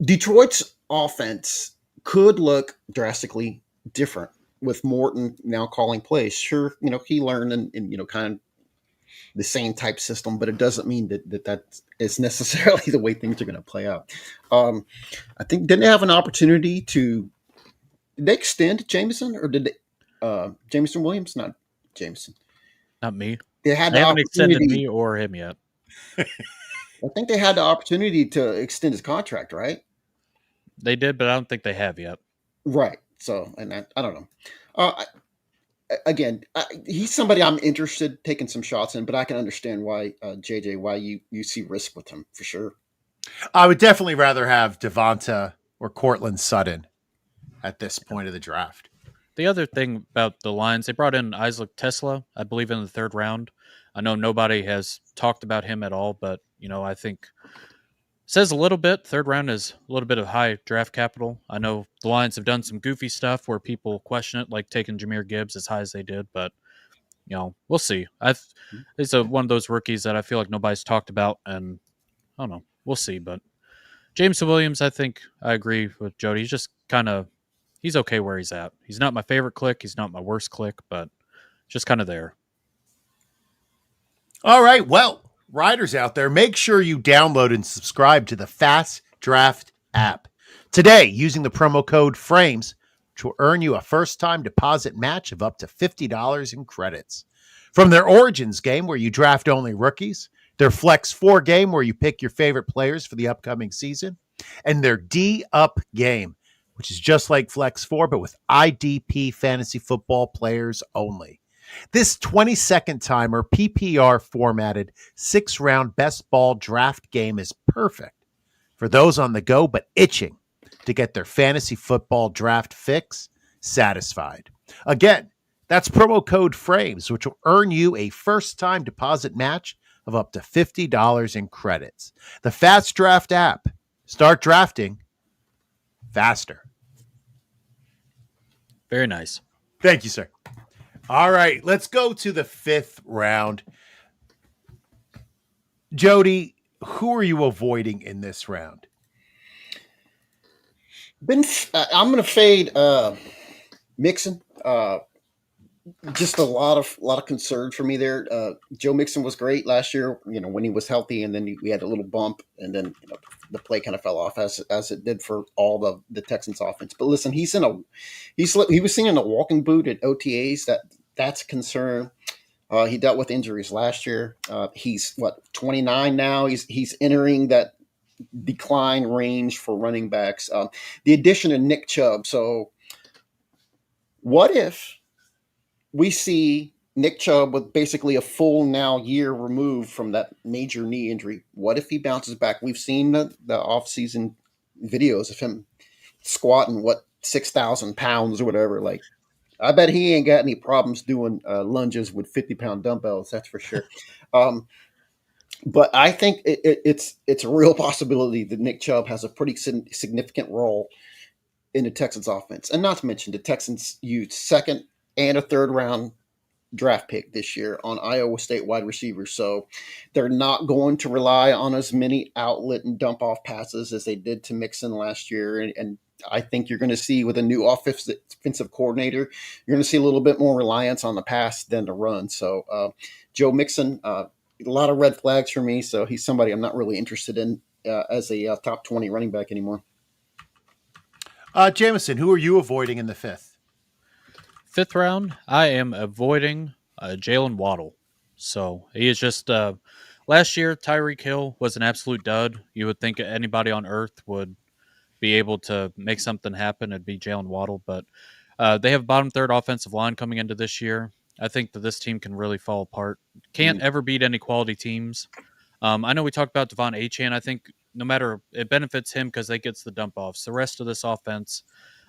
Detroit's offense could look drastically different with Morton now calling plays. Sure, he learned and kind of the same type system, but it doesn't mean that is necessarily the way things are going to play out. I think, didn't they have an opportunity did they extend Jameson or did they, Jameson Williams? Not Jameson. Not me. They had They haven't extended me or him yet. I think they had the opportunity to extend his contract, right? They did, but I don't think they have yet. Right. So, and I don't know. Again, he's somebody I'm interested taking some shots in, but I can understand why, JJ, why you see risk with him for sure. I would definitely rather have Devonta or Cortland Sutton at this point of the draft. The other thing about the Lions, they brought in Isaac Tesla, I believe, in the 3rd round. I know nobody has talked about him at all, but, I think says a little bit. 3rd round is a little bit of high draft capital. I know the Lions have done some goofy stuff where people question it, like taking Jahmyr Gibbs as high as they did, but we'll see. He's one of those rookies that I feel like nobody's talked about, and I don't know. We'll see. But Jameson Williams, I think I agree with Jody. He's just he's okay where he's at. He's not my favorite click. He's not my worst click, but just kind of there. All right. Well, riders out there, make sure you download and subscribe to the Fast Draft app today using the promo code FRAMES, which will earn you a first-time deposit match of up to $50 in credits. From their Origins game, where you draft only rookies, their Flex 4 game, where you pick your favorite players for the upcoming season, and their D-Up game, which is just like Flex 4, but with IDP Fantasy Football players only. This 20-second timer, PPR formatted 6-round best ball draft game is perfect for those on the go but itching to get their fantasy football draft fix satisfied. Again, that's promo code FRAMES, which will earn you a first-time deposit match of up to $50 in credits. The Fast Draft app. Start drafting faster. Very nice. Thank you, sir. All right, let's go to the 5th round. Jody, who are you avoiding in this round? I'm going to fade Mixon. Just a lot of concern for me there. Joe Mixon was great last year, when he was healthy, and then we had a little bump, and then the play kind of fell off as it did for all the Texans offense. But listen, he was seen in a walking boot at OTAs. That's a concern. He dealt with injuries last year. He's 29 now. He's entering that decline range for running backs. The addition of Nick Chubb. So, what if we see Nick Chubb with basically a full now year removed from that major knee injury? What if he bounces back? We've seen the offseason videos of him squatting 6,000 pounds or whatever. Like, I bet he ain't got any problems doing lunges with 50-pound dumbbells. That's for sure. But I think it's a real possibility that Nick Chubb has a pretty significant role in the Texans offense. And not to mention the Texans used 2nd and a 3rd round draft pick this year on Iowa State wide receivers. So they're not going to rely on as many outlet and dump off passes as they did to Mixon last year. And I think you're going to see with a new offensive coordinator, you're going to see a little bit more reliance on the pass than the run. So Joe Mixon, a lot of red flags for me. So he's somebody I'm not really interested in as a top 20 running back anymore. Jameson, who are you avoiding in the 5th? 5th round, I am avoiding Jalen Waddle. So he is just last year, Tyreek Hill was an absolute dud. You would think anybody on earth would be able to make something happen. It'd be Jalen Waddle, but they have bottom 3rd offensive line coming into this year. I think that this team can really fall apart. Can't ever beat any quality teams. I know we talked about Devon Achane. I think no matter, it benefits him because they gets the dump offs. The rest of this offense,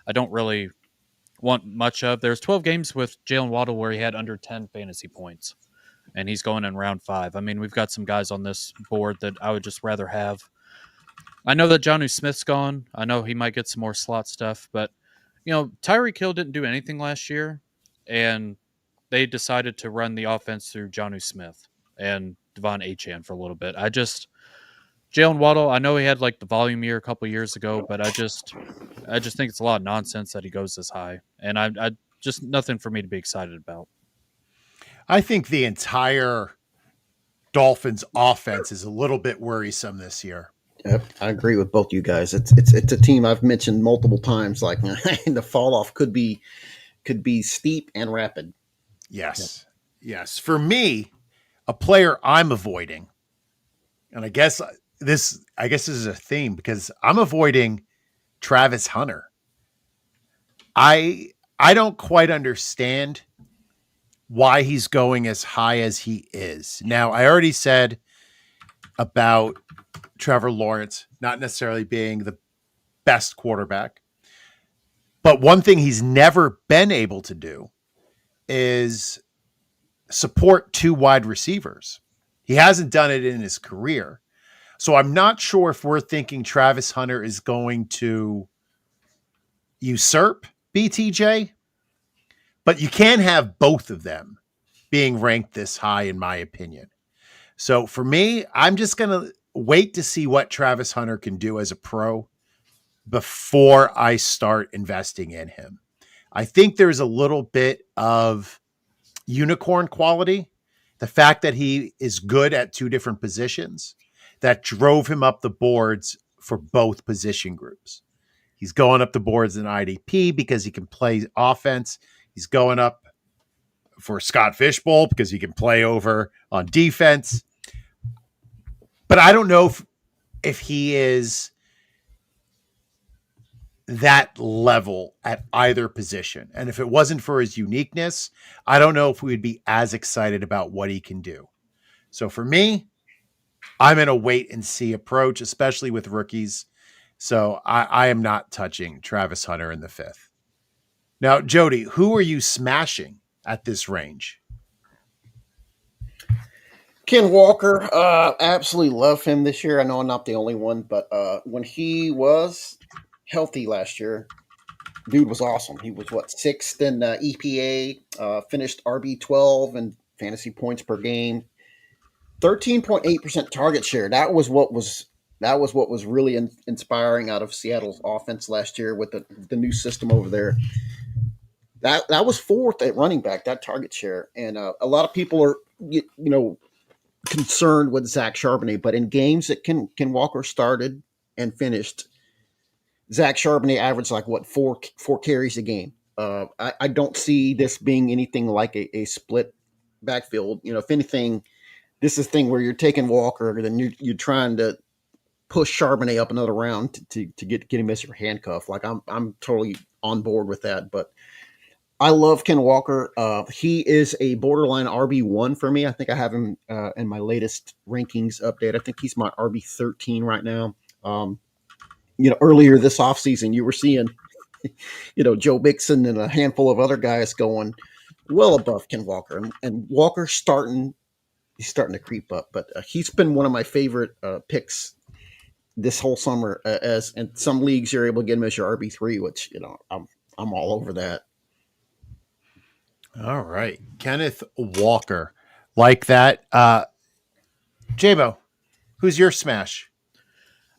I don't really want much of. There's 12 games with Jalen Waddle where he had under 10 fantasy points, and he's going in round 5. I mean, we've got some guys on this board that I would just rather have. I know that Jonnu Smith's gone. I know he might get some more slot stuff, but Tyreek Hill didn't do anything last year, and they decided to run the offense through Jonnu Smith and Devon Achane for a little bit. Jalen Waddle, I know he had like the volume year a couple years ago, but I just think it's a lot of nonsense that he goes this high, and I just nothing for me to be excited about. I think the entire Dolphins offense is a little bit worrisome this year. Yep, I agree with both you guys. It's a team I've mentioned multiple times. Like the fall off could be steep and rapid. Yes, yes. For me, a player I'm avoiding, and I guess this is a theme because I'm avoiding Travis Hunter. I don't quite understand why he's going as high as he is. Now, I already said about Trevor Lawrence not necessarily being the best quarterback, but one thing he's never been able to do is support 2 wide receivers. He hasn't done it in his career. So I'm not sure if we're thinking Travis Hunter is going to usurp BTJ, but you can't have both of them being ranked this high, in my opinion. So for me, I'm just going to wait to see what Travis Hunter can do as a pro before I start investing in him. I think there's a little bit of unicorn quality. The fact that he is good at 2 different positions that drove him up the boards for both position groups. He's going up the boards in IDP because he can play offense. He's going up for Scott Fishbowl because he can play over on defense. But I don't know if he is that level at either position. And if it wasn't for his uniqueness, I don't know if we would be as excited about what he can do. So for me, I'm in a wait and see approach, especially with rookies. So I am not touching Travis Hunter in the 5th. Now, Jody, who are you smashing at this range? Ken Walker, absolutely love him this year. I know I'm not the only one, but when he was healthy last year, dude was awesome. He was sixth in EPA, finished RB12 and fantasy points per game, 13.8% target share. That was what was really inspiring out of Seattle's offense last year with the new system over there. That was fourth at running back, that target share, and a lot of people are concerned with Zach Charbonnet, but in games that Ken Walker started and finished, Zach Charbonnet averaged four carries a game. I don't see this being anything like a split backfield. If anything, this is a thing where you're taking Walker, then you're trying to push Charbonnet up another round to get him as your handcuff. I'm totally on board with that, but I love Ken Walker. He is a borderline RB1 for me. I think I have him in my latest rankings update. I think he's my RB13 right now. Earlier this offseason, you were seeing, Joe Mixon and a handful of other guys going well above Ken Walker. And Walker's starting to creep up. But he's been one of my favorite picks this whole summer. As in some leagues, you're able to get him as your RB3, which, I'm all over that. All right. Kenneth Walker. Like that. J-Bo, who's your smash?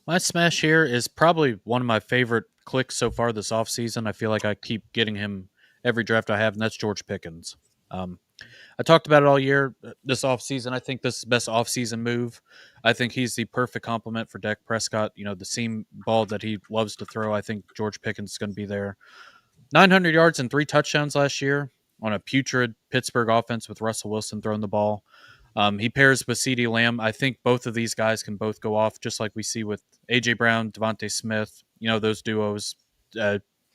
My smash here is probably one of my favorite clicks so far this offseason. I feel like I keep getting him every draft I have, and that's George Pickens. I talked about it all year this offseason. I think this is the best offseason move. I think he's the perfect complement for Dak Prescott. The seam ball that he loves to throw, I think George Pickens is going to be there. 900 yards and 3 touchdowns last year on a putrid Pittsburgh offense with Russell Wilson throwing the ball. He pairs with CeeDee Lamb. I think both of these guys can both go off, just like we see with A.J. Brown, Devontae Smith, those duos,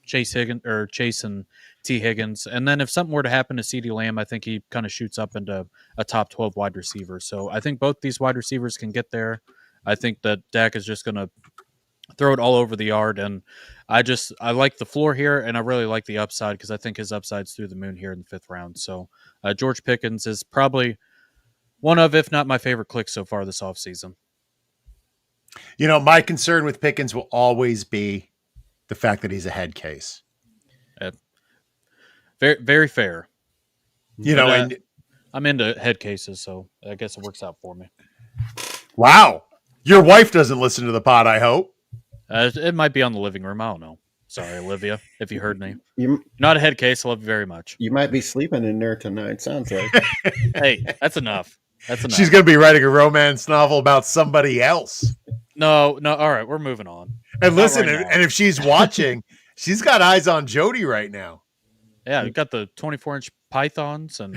Chase and T. Higgins. And then if something were to happen to CeeDee Lamb, I think he kind of shoots up into a top 12 wide receiver. So I think both these wide receivers can get there. I think that Dak is just going to throw it all over the yard. And I like the floor here, and I really like the upside because I think his upside's through the moon here in the 5th round. So George Pickens is probably one of, if not my favorite click so far this offseason. My concern with Pickens will always be the fact that he's a head case. Very, very fair. And I'm into head cases, so I guess it works out for me. Wow. Your wife doesn't listen to the pod, I hope. It might be on the living room. I don't know. Sorry, Olivia, if you heard me. You're not a head case. I love you very much. You might be sleeping in there tonight, sounds like. Hey, that's enough. She's going to be writing a romance novel about somebody else. No. All right, we're moving on. And listen, and if she's watching, she's got eyes on Jody right now. Yeah, you got the 24-inch pythons and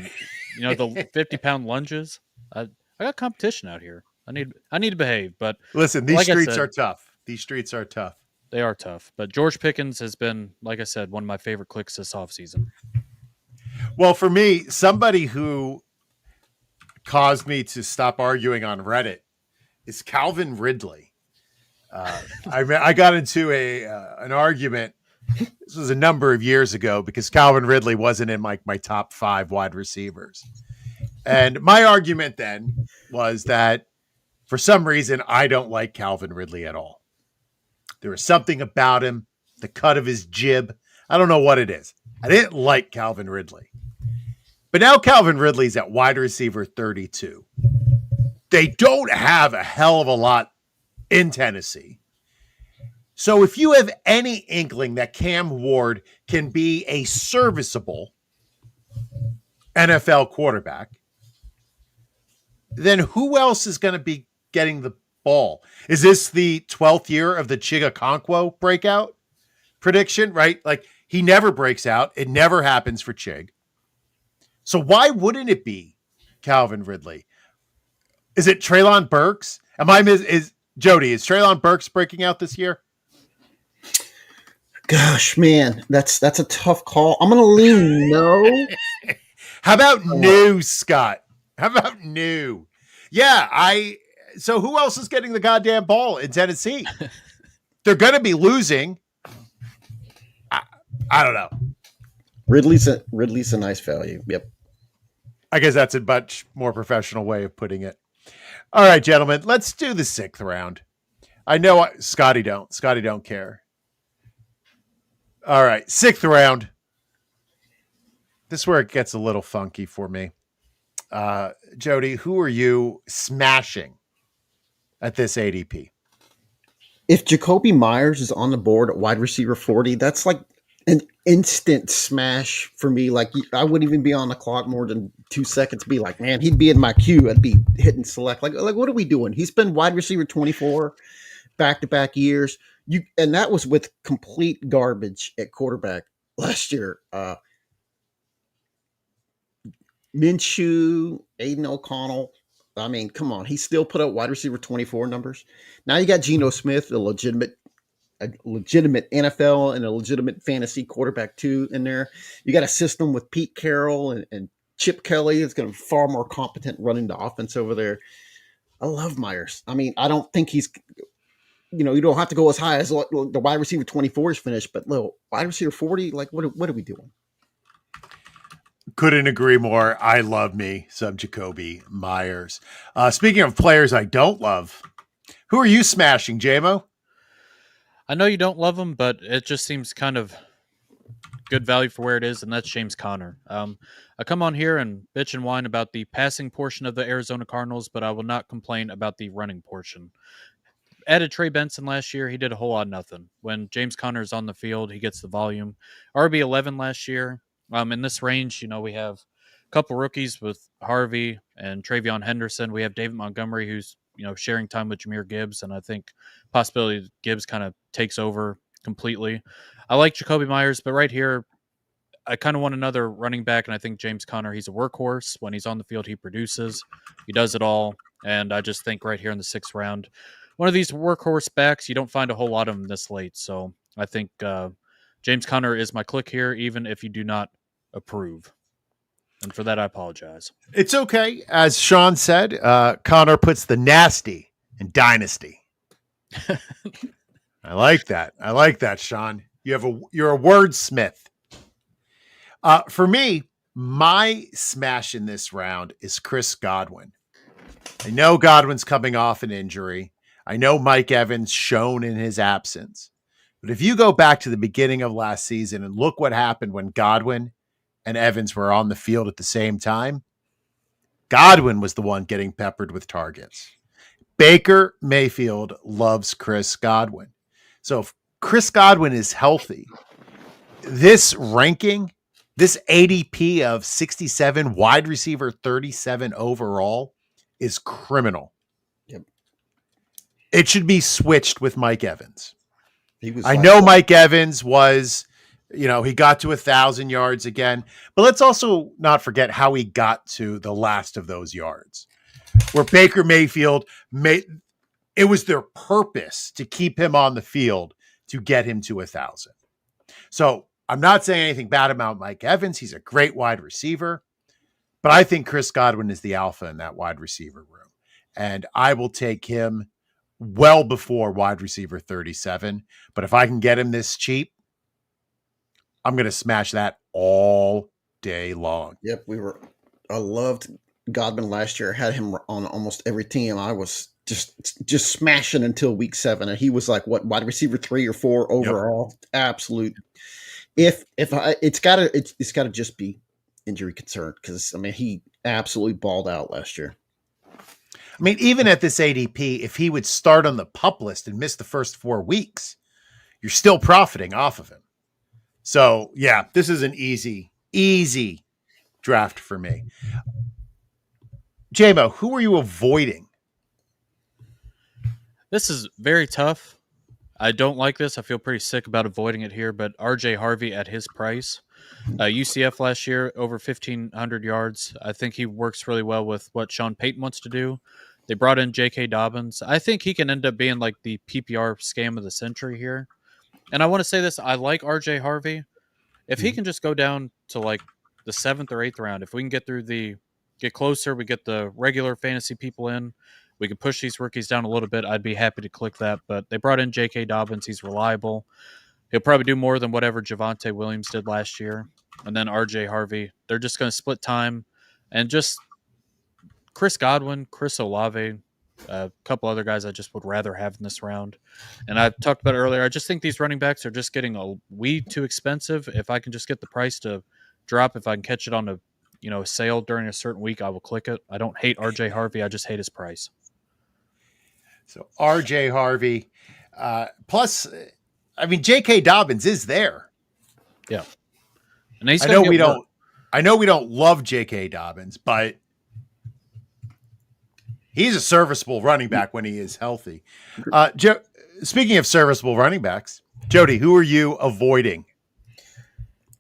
the 50-pound lunges. I got competition out here. I need to behave, but listen, these streets are tough. These streets are tough. They are tough. But George Pickens has been, like I said, one of my favorite clicks this offseason. Well, for me, somebody who caused me to stop arguing on Reddit is Calvin Ridley. I got into an argument. This was a number of years ago because Calvin Ridley wasn't in my top 5 wide receivers. And my argument then was that for some reason, I don't like Calvin Ridley at all. There was something about him, the cut of his jib. I don't know what it is. I didn't like Calvin Ridley. But now Calvin Ridley's at wide receiver 32. They don't have a hell of a lot in Tennessee. So if you have any inkling that Cam Ward can be a serviceable NFL quarterback, then who else is going to be getting the ball? Is this the 12th year of the Chigakonkwo breakout prediction, right? Like, he never breaks out. It never happens for Chig. So why wouldn't it be Calvin Ridley? Is it Treylon Burks? Is Treylon Burks breaking out this year? Gosh, man, that's a tough call. I'm going to lean no. How about new, Scott? How about new? Yeah, so who else is getting the goddamn ball in Tennessee? They're going to be losing. I don't know. Ridley's a nice value. Yep. I guess that's a much more professional way of putting it. All right, gentlemen, let's do the 6th round. I know Scotty don't care. All right, 6th round. This is where it gets a little funky for me. Jody, who are you smashing at this ADP? If Jacoby Myers is on the board at wide receiver 40, that's like an instant smash for me. Like I wouldn't even be on the clock more than 2 seconds. Be like, man, he'd be in my queue. I'd be hitting select. Like what are we doing? He's been wide receiver 24 back-to-back years. And that was with complete garbage at quarterback last year. Minshew, Aiden O'Connell. I mean, come on. He still put up wide receiver 24 numbers. Now you got Geno Smith, a legitimate NFL and a legitimate fantasy quarterback too in there. You got a system with Pete Carroll and Chip Kelly. It's going to be far more competent running the offense over there. I love Myers. I mean, I don't think he's, you don't have to go as high as the wide receiver 24 is finished, but little wide receiver 40, like what are we doing? Couldn't agree more. I love me some Jacoby Myers. Speaking of players I don't love, who are you smashing, JMO? I know you don't love him, but it just seems kind of good value for where it is, and that's James Conner. I come on here and bitch and whine about the passing portion of the Arizona Cardinals, but I will not complain about the running portion. Added Trey Benson last year, he did a whole lot of nothing. When James Conner is on the field, he gets the volume. RB11 last year. In this range, we have a couple rookies with Harvey and Travion Henderson. We have David Montgomery, who's sharing time with Jahmyr Gibbs, and I think possibility Gibbs kind of takes over completely. I like Jacoby Myers, but right here, I kind of want another running back, and I think James Conner, he's a workhorse. When he's on the field, he produces. He does it all, and I just think right here in the 6th round, one of these workhorse backs, you don't find a whole lot of them this late. So I think James Conner is my click here, even if you do not approve. And for that, I apologize. It's okay. As Sean said, Connor puts the nasty in Dynasty. I like that, Sean. You're a wordsmith. For me, my smash in this round is Chris Godwin. I know Godwin's coming off an injury. I know Mike Evans shone in his absence. But if you go back to the beginning of last season and look what happened when Godwin and Evans were on the field at the same time, Godwin was the one getting peppered with targets. Baker Mayfield loves Chris Godwin. So if Chris Godwin is healthy, this ranking, this ADP of 67, wide receiver 37 overall, is criminal. Yep. It should be switched with Mike Evans. I know Mike Evans was, he got to 1,000 yards again, but let's also not forget how he got to the last of those yards, where Baker Mayfield it was their purpose to keep him on the field to get him to 1,000. So I'm not saying anything bad about Mike Evans. He's a great wide receiver, but I think Chris Godwin is the alpha in that wide receiver room. And I will take him well before wide receiver 37. But if I can get him this cheap, I'm going to smash that all day long. Yep. I loved Godwin last year. I had him on almost every team. I was just smashing until week 7. And he was like, wide receiver 3 or 4 overall. Yep. Absolute. It's gotta just be injury concern. Cause he absolutely balled out last year. Even at this ADP, if he would start on the PUP list and miss the first 4 weeks, you're still profiting off of him. So, yeah, this is an easy draft for me. JMO, who are you avoiding? This is very tough. I don't like this. I feel pretty sick about avoiding it here, but RJ Harvey at his price. UCF last year, over 1,500 yards. I think he works really well with what Sean Payton wants to do. They brought in J.K. Dobbins. I think he can end up being like the PPR scam of the century here. And I want to say this. I like RJ Harvey. If he can just go down to like the 7th or 8th round, if we can get closer, we get the regular fantasy people in, we can push these rookies down a little bit, I'd be happy to click that. But they brought in J.K. Dobbins. He's reliable. He'll probably do more than whatever Javonte Williams did last year. And then RJ Harvey. They're just going to split time. And just Chris Godwin, Chris Olave, A couple other guys I just would rather have in this round. And I talked about it earlier. I just think these running backs are just getting a wee too expensive. If I can just get the price to drop, if I can catch it on a sale during a certain week, I will click it. I don't hate RJ Harvey. I just hate his price. So RJ Harvey, plus, I mean, J.K. Dobbins is there. Yeah, and he's I know we don't love J.K. Dobbins, but he's a serviceable running back when he is healthy. Speaking of serviceable running backs, Jody, who are you avoiding?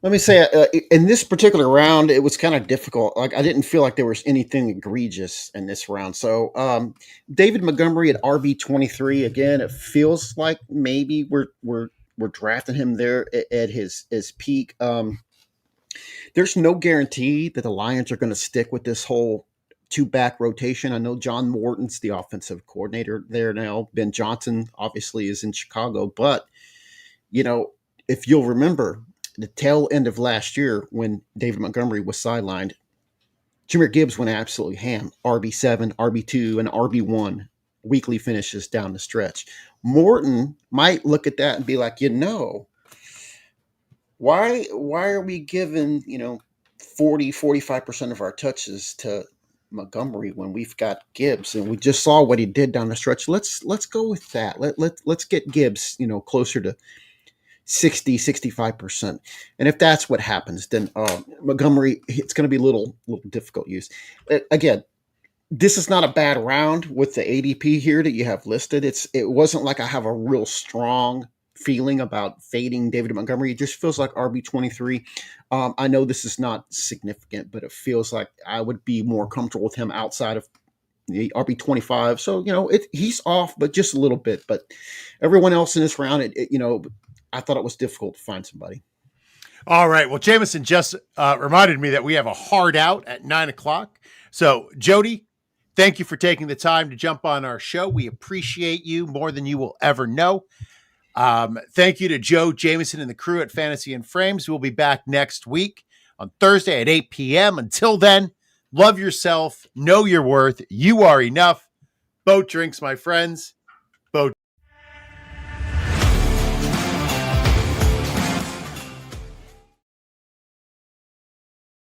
Let me say, in this particular round, it was kind of difficult. Like, I didn't feel like there was anything egregious in this round. So, David Montgomery at RB23, again, it feels like maybe we're drafting him there at his peak. There's no guarantee that the Lions are going to stick with this whole two-back rotation. I know John Morton's the offensive coordinator there now. Ben Johnson obviously is in Chicago, but if you'll remember, the tail end of last year when David Montgomery was sidelined, Jahmyr Gibbs went absolutely ham. RB7, RB2, and RB1 weekly finishes down the stretch. Morton might look at that and be like, why are we giving, 40-45% of our touches to Montgomery when we've got Gibbs and we just saw what he did down the stretch? Let's go with that. Let's get Gibbs, closer to 60-65%. And if that's what happens, then Montgomery, it's going to be a little difficult use. Again, this is not a bad round with the ADP here that you have listed. It wasn't like I have a real strong feeling about fading David Montgomery. It just feels like RB23. I know this is not significant, but it feels like I would be more comfortable with him outside of the RB25. So, he's off, but just a little bit. But everyone else in this round, I thought it was difficult to find somebody. All right. Well, Jameson just reminded me that we have a hard out at 9:00. So, Jody, thank you for taking the time to jump on our show. We appreciate you more than you will ever know. Thank you to Joe, Jameson, and the crew at Fantasy and Frames. We'll be back next week on Thursday at 8 p.m. Until then, love yourself, know your worth. You are enough. Boat drinks, my friends.